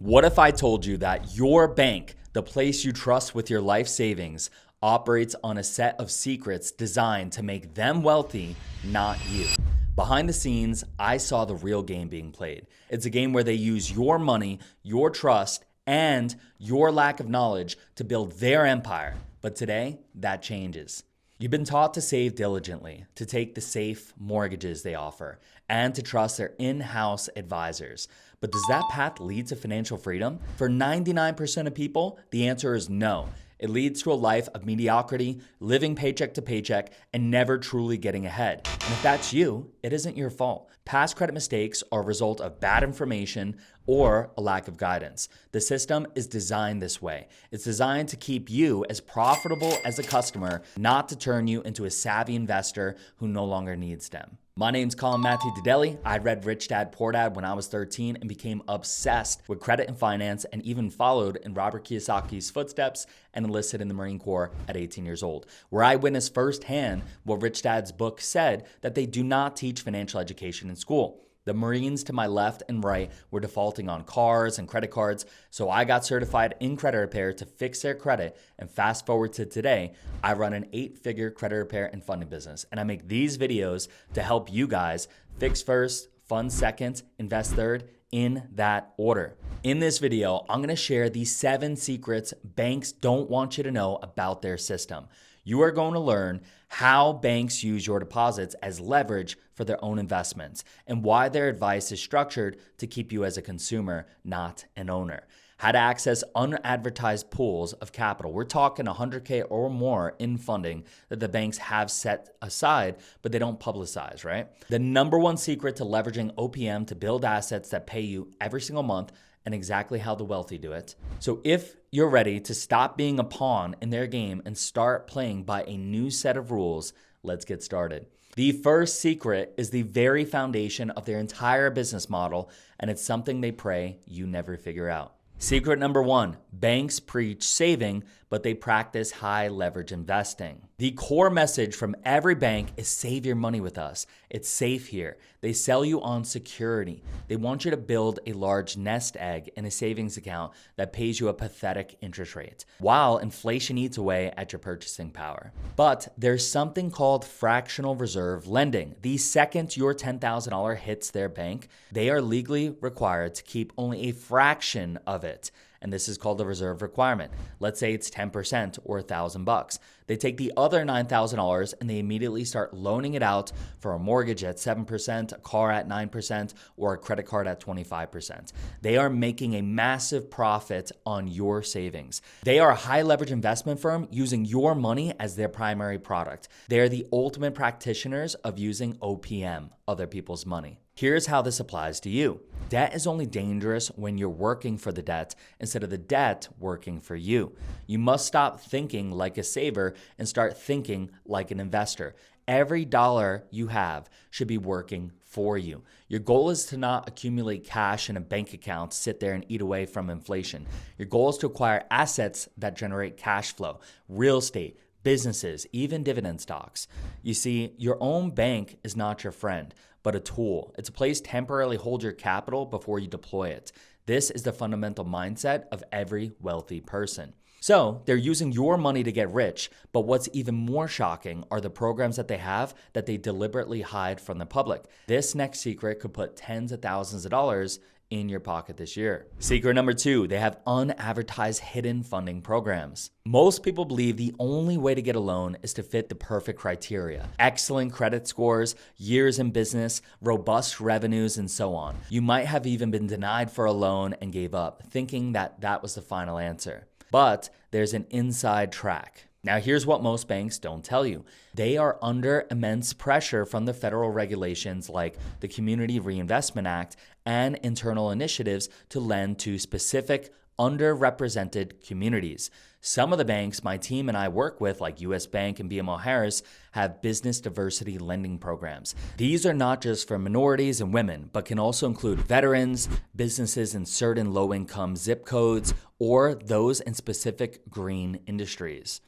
What if I told you that your bank, the place you trust with your life savings, operates on a set of secrets designed to make them wealthy, not you? Behind the scenes, I saw the real game being played. It's a game where they use your money, your trust, and your lack of knowledge to build their empire. But today, that changes. You've been taught to save diligently, to take the safe mortgages they offer, and to trust their in-house advisors. But does that path lead to financial freedom? For 99% of people, the answer is no. It leads to a life of mediocrity, living paycheck to paycheck, and never truly getting ahead. And if that's you, it isn't your fault. Past credit mistakes are a result of bad information or a lack of guidance. The system is designed this way. It's designed to keep you as profitable as a customer, not to turn you into a savvy investor who no longer needs them. My name's Colin I read Rich Dad Poor Dad when I was 13 and became obsessed with credit and finance, and even followed in Robert Kiyosaki's footsteps and enlisted in the Marine Corps at 18 years old, where I witnessed firsthand what Rich Dad's book said, that they do not teach financial education in school. The Marines to my left and right were defaulting on cars and credit cards, so I got certified in credit repair to fix their credit, and fast forward to today, I run an 8-figure credit repair and funding business, and I make these videos to help you guys fix first, fund second, invest third, in that order. In this video, I'm gonna share the 7 secrets banks don't want you to know about their system. You are going to learn how banks use your deposits as leverage for their own investments, and why their advice is structured to keep you as a consumer, not an owner. How to access unadvertised pools of capital. We're talking 100K or more in funding that the banks have set aside, but they don't publicize, right? The number one secret to leveraging OPM to build assets that pay you every single month, and exactly how the wealthy do it. So if you're ready to stop being a pawn in their game and start playing by a new set of rules, let's get started. The first secret is the very foundation of their entire business model, and it's something they pray you never figure out. Secret number 1, banks preach saving, but they practice high leverage investing. The core message from every bank is save your money with us. It's safe here. They sell you on security. They want you to build a large nest egg in a savings account that pays you a pathetic interest rate, while inflation eats away at your purchasing power. But there's something called fractional reserve lending. The second your $10,000 hits their bank, they are legally required to keep only a fraction of it. And this is called the reserve requirement. Let's say it's 10% or $1,000. They take the other $9,000 and they immediately start loaning it out for a mortgage at 7%, a car at 9%, or a credit card at 25%. They are making a massive profit on your savings. They are a high leverage investment firm using your money as their primary product. They are the ultimate practitioners of using OPM, other people's money. Here's how this applies to you. Debt is only dangerous when you're working for the debt instead of the debt working for you. You must stop thinking like a saver and start thinking like an investor. Every dollar you have should be working for you. Your goal is to not accumulate cash in a bank account, sit there and eat away from inflation. Your goal is to acquire assets that generate cash flow, real estate, businesses, even dividend stocks. You see, your own bank is not your friend, but a tool. It's a place to temporarily hold your capital before you deploy it. This is the fundamental mindset of every wealthy person. So they're using your money to get rich, but what's even more shocking are the programs that they have that they deliberately hide from the public. This next secret could put tens of thousands of dollars in your pocket this year. Secret number 2, they have unadvertised hidden funding programs. Most people believe the only way to get a loan is to fit the perfect criteria. Excellent credit scores, years in business, robust revenues, and so on. You might have even been denied for a loan and gave up, thinking that that was the final answer. But there's an inside track. Now, here's what most banks don't tell you. They are under immense pressure from the federal regulations like the Community Reinvestment Act and internal initiatives to lend to specific underrepresented communities. Some of the banks my team and I work with, like US Bank and BMO Harris, have business diversity lending programs. These are not just for minorities and women, but can also include veterans, businesses in certain low-income zip codes, or those in specific green industries.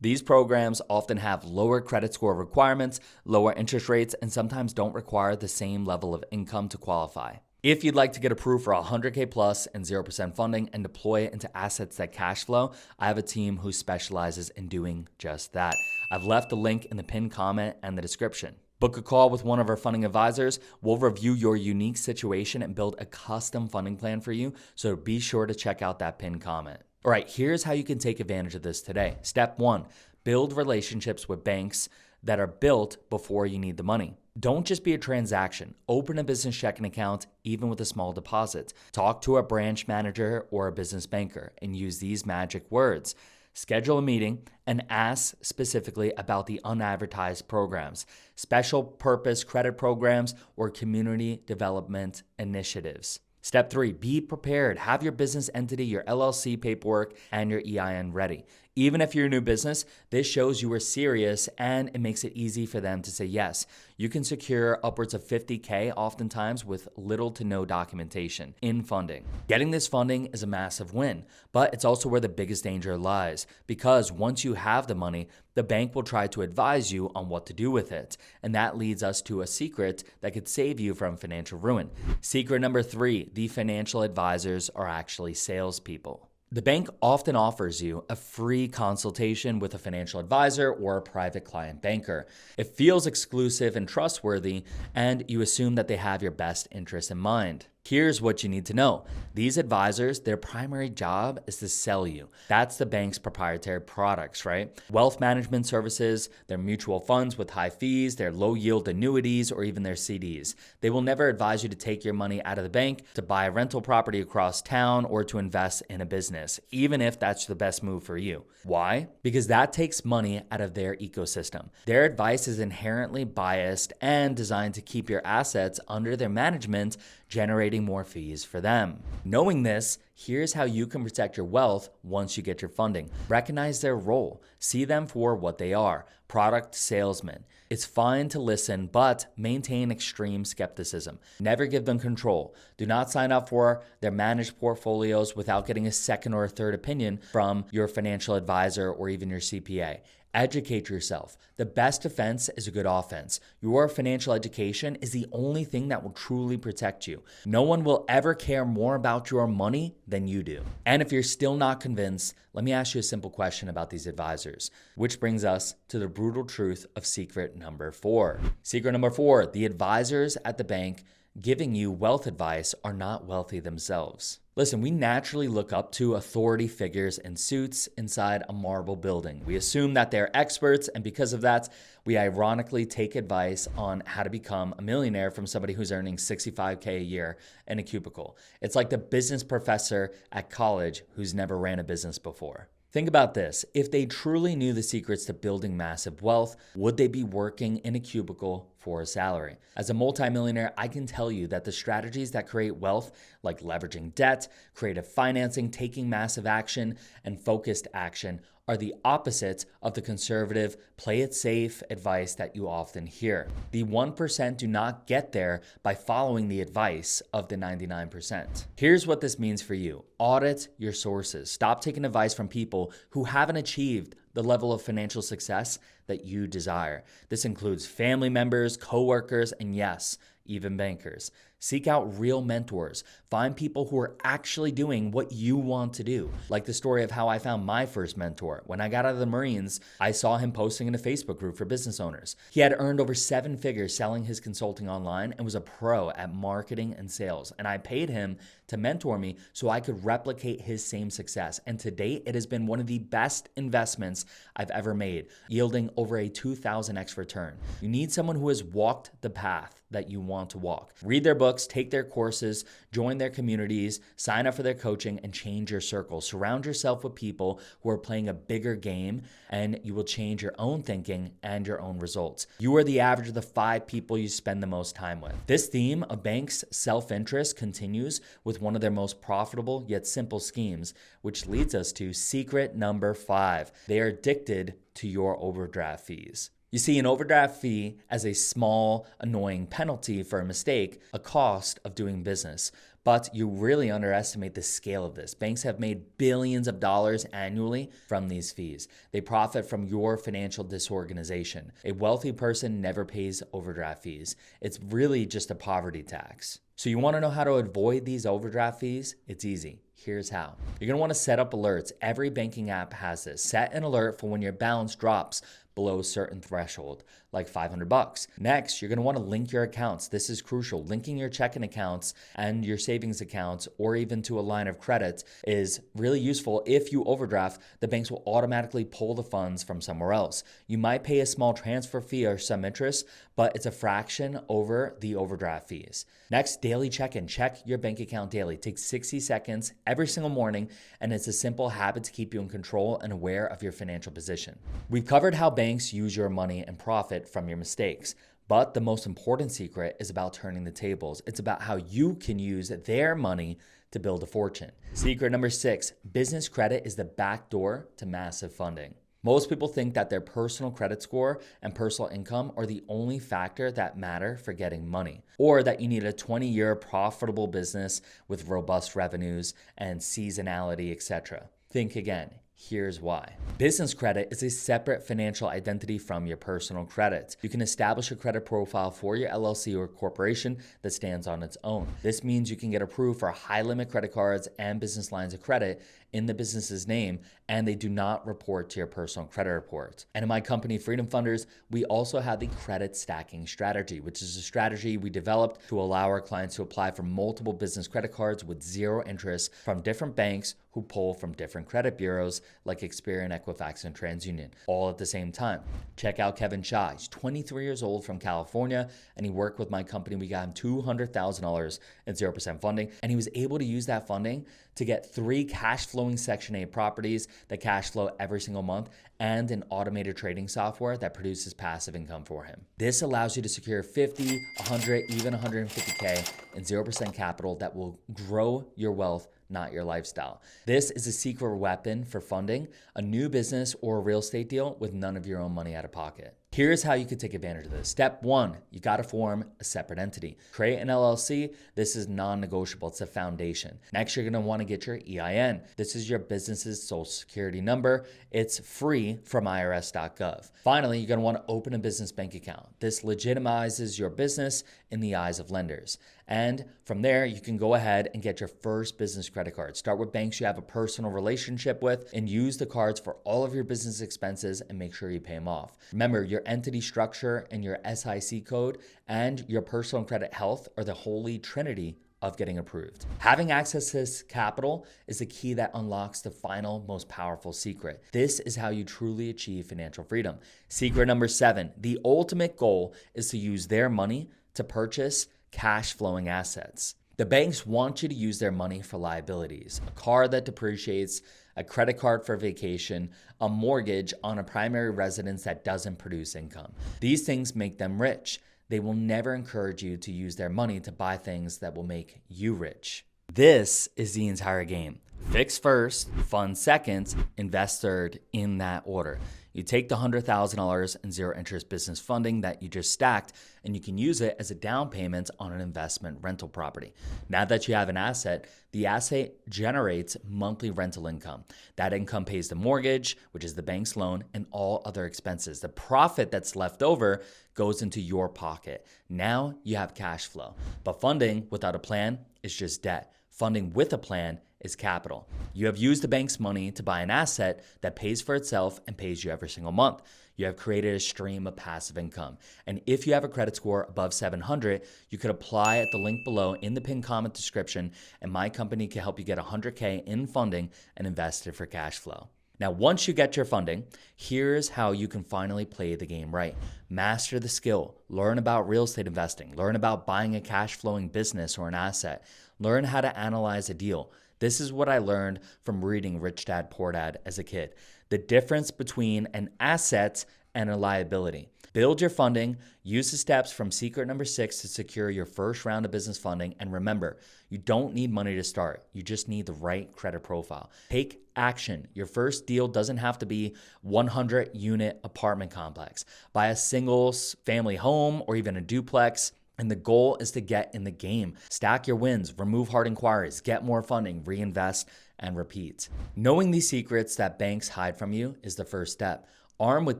These programs often have lower credit score requirements, lower interest rates, and sometimes don't require the same level of income to qualify. If you'd like to get approved for 100K plus and 0% funding and deploy it into assets that cash flow, I have a team who specializes in doing just that. I've left a link in the pinned comment and the description. Book a call with one of our funding advisors. We'll review your unique situation and build a custom funding plan for you, so be sure to check out that pinned comment. All right, here's how you can take advantage of this today. Step 1, build relationships with banks that are built before you need the money. Don't just be a transaction. Open a business checking account, even with a small deposit. Talk to a branch manager or a business banker and use these magic words. Schedule a meeting and ask specifically about the unadvertised programs, special purpose credit programs, or community development initiatives. Step 3, be prepared. Have your business entity, your LLC paperwork, and your EIN ready. Even if you're a new business, this shows you are serious and it makes it easy for them to say yes. You can secure upwards of $50K oftentimes with little to no documentation in funding. Getting this funding is a massive win, but it's also where the biggest danger lies, because once you have the money, the bank will try to advise you on what to do with it. And that leads us to a secret that could save you from financial ruin. Secret number 3, the financial advisors are actually salespeople. The bank often offers you a free consultation with a financial advisor or a private client banker. It feels exclusive and trustworthy, and you assume that they have your best interest in mind. Here's what you need to know. These advisors, their primary job is to sell you. That's the bank's proprietary products, right? Wealth management services, their mutual funds with high fees, their low yield annuities, or even their CDs. They will never advise you to take your money out of the bank, to buy a rental property across town, or to invest in a business, even if that's the best move for you. Why? Because that takes money out of their ecosystem. Their advice is inherently biased and designed to keep your assets under their management, generating more fees for them. Knowing this, here's how you can protect your wealth once you get your funding. Recognize their role. See them for what they are, product salesmen. It's fine to listen, but maintain extreme skepticism. Never give them control. Do not sign up for their managed portfolios without getting a second or a third opinion from your financial advisor or even your CPA. Educate yourself. The best defense is a good offense. Your financial education is the only thing that will truly protect you. No one will ever care more about your money than you do. And if you're still not convinced, let me ask you a simple question about these advisors, which brings us to the brutal truth of secret number 4. Secret number 4, the advisors at the bank giving you wealth advice are not wealthy themselves. Listen, we naturally look up to authority figures in suits inside a marble building. We assume that they're experts, and because of that, we ironically take advice on how to become a millionaire from somebody who's earning $65K a year in a cubicle. It's like the business professor at college who's never ran a business before. Think about this. If they truly knew the secrets to building massive wealth, would they be working in a cubicle for a salary? As a multimillionaire, I can tell you that the strategies that create wealth, like leveraging debt, creative financing, taking massive action, and focused action, are the opposite of the conservative, play it safe advice that you often hear. The 1% do not get there by following the advice of the 99%. Here's what this means for you. Audit your sources. Stop taking advice from people who haven't achieved the level of financial success that you desire. This includes family members, coworkers, and yes, even bankers. Seek out real mentors. Find people who are actually doing what you want to do. Like the story of how I found my first mentor. When I got out of the Marines, I saw him posting in a Facebook group for business owners. He had earned over 7 figures selling his consulting online and was a pro at marketing and sales. And I paid him to mentor me so I could replicate his same success. And to date, it has been one of the best investments I've ever made, yielding over a 2,000x return. You need someone who has walked the path that you want to walk. Read their books, take their courses, join their communities, sign up for their coaching, and change your circle. Surround yourself with people who are playing a bigger game, and you will change your own thinking and your own results. You are the average of the 5 people you spend the most time with. This theme of banks' self-interest continues with one of their most profitable yet simple schemes, which leads us to secret number 5. They are addicted to your overdraft fees. You see an overdraft fee as a small, annoying penalty for a mistake, a cost of doing business. But you really underestimate the scale of this. Banks have made billions of dollars annually from these fees. They profit from your financial disorganization. A wealthy person never pays overdraft fees. It's really just a poverty tax. So you want to know how to avoid these overdraft fees? It's easy. Here's how. You're going to want to set up alerts. Every banking app has this. Set an alert for when your balance drops below a certain threshold, like $500. Next, you're going to want to link your accounts. This is crucial. Linking your checking accounts and your savings accounts, or even to a line of credit, is really useful. If you overdraft, the banks will automatically pull the funds from somewhere else. You might pay a small transfer fee or some interest, but it's a fraction over the overdraft fees. Next, daily check-in. Check your bank account daily. Take 60 seconds every single morning, and it's a simple habit to keep you in control and aware of your financial position. We've covered how banks use your money and profit from your mistakes. But the most important secret is about turning the tables. It's about how you can use their money to build a fortune. Secret number 6, business credit is the back door to massive funding. Most people think that their personal credit score and personal income are the only factor that matter for getting money, or that you need a 20-year profitable business with robust revenues and seasonality, etc. Think again. Here's why. Business credit is a separate financial identity from your personal credit. You can establish a credit profile for your LLC or corporation that stands on its own. This means you can get approved for high-limit credit cards and business lines of credit in the business's name, and they do not report to your personal credit report. And in my company, Freedom Funders, we also have the credit stacking strategy, which is a strategy we developed to allow our clients to apply for multiple business credit cards with zero interest from different banks who pull from different credit bureaus like Experian, Equifax, and TransUnion, all at the same time. Check out Kevin Shaw. He's 23 years old from California, and he worked with my company. We got him $200,000 in 0% funding, and he was able to use that funding to get 3 cash flowing Section 8 properties that cash flow every single month and an automated trading software that produces passive income for him. This allows you to secure 50, 100, even 150K in 0% capital that will grow your wealth, not your lifestyle. This is a secret weapon for funding a new business or a real estate deal with none of your own money out of pocket. Here's how you can take advantage of this. Step 1, you got to form a separate entity. Create an LLC. This is non-negotiable. It's a foundation. Next, you're going to want to get your EIN. This is your business's social security number. It's free from irs.gov. Finally, you're going to want to open a business bank account. This legitimizes your business in the eyes of lenders. And from there, you can go ahead and get your first business credit card. Start with banks you have a personal relationship with and use the cards for all of your business expenses and make sure you pay them off. Remember, your entity structure and your SIC code and your personal credit health are the holy trinity of getting approved. Having access to this capital is the key that unlocks the final, most powerful secret. This is how you truly achieve financial freedom. Secret number 7, the ultimate goal is to use their money to purchase cash flowing assets. The banks want you to use their money for liabilities, a car that depreciates, a credit card for vacation, a mortgage on a primary residence that doesn't produce income. These things make them rich. They will never encourage you to use their money to buy things that will make you rich. This is the entire game. Fix first, fund second, invest third, in that order. You take the $100,000 in zero interest business funding that you just stacked, and you can use it as a down payment on an investment rental property. Now that you have an asset, the asset generates monthly rental income. That income pays the mortgage, which is the bank's loan, and all other expenses. The profit that's left over goes into your pocket. Now you have cash flow. But funding without a plan is just debt. Funding with a plan is capital. You have used the bank's money to buy an asset that pays for itself and pays you every single month. You have created a stream of passive income. And if you have a credit score above 700, you could apply at the link below in the pinned comment description, and my company can help you get 100K in funding and invest it for cash flow. Now, once you get your funding, here's how you can finally play the game right. Master the skill, learn about real estate investing, learn about buying a cash flowing business or an asset, learn how to analyze a deal. This is what I learned from reading Rich Dad, Poor Dad as a kid. The difference between an asset and a liability. Build your funding, use the steps from secret number 6 to secure your first round of business funding. And remember, you don't need money to start. You just need the right credit profile. Take action. Your first deal doesn't have to be 100-unit apartment complex. Buy a single family home or even a duplex. And the goal is to get in the game. Stack your wins, remove hard inquiries, get more funding, reinvest, and repeat. Knowing these secrets that banks hide from you is the first step. Armed with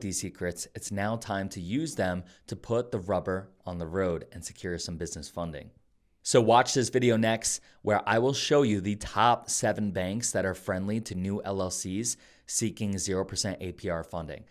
these secrets, it's now time to use them to put the rubber on the road and secure some business funding. So watch this video next, where I will show you the top 7 banks that are friendly to new LLCs seeking 0% APR funding.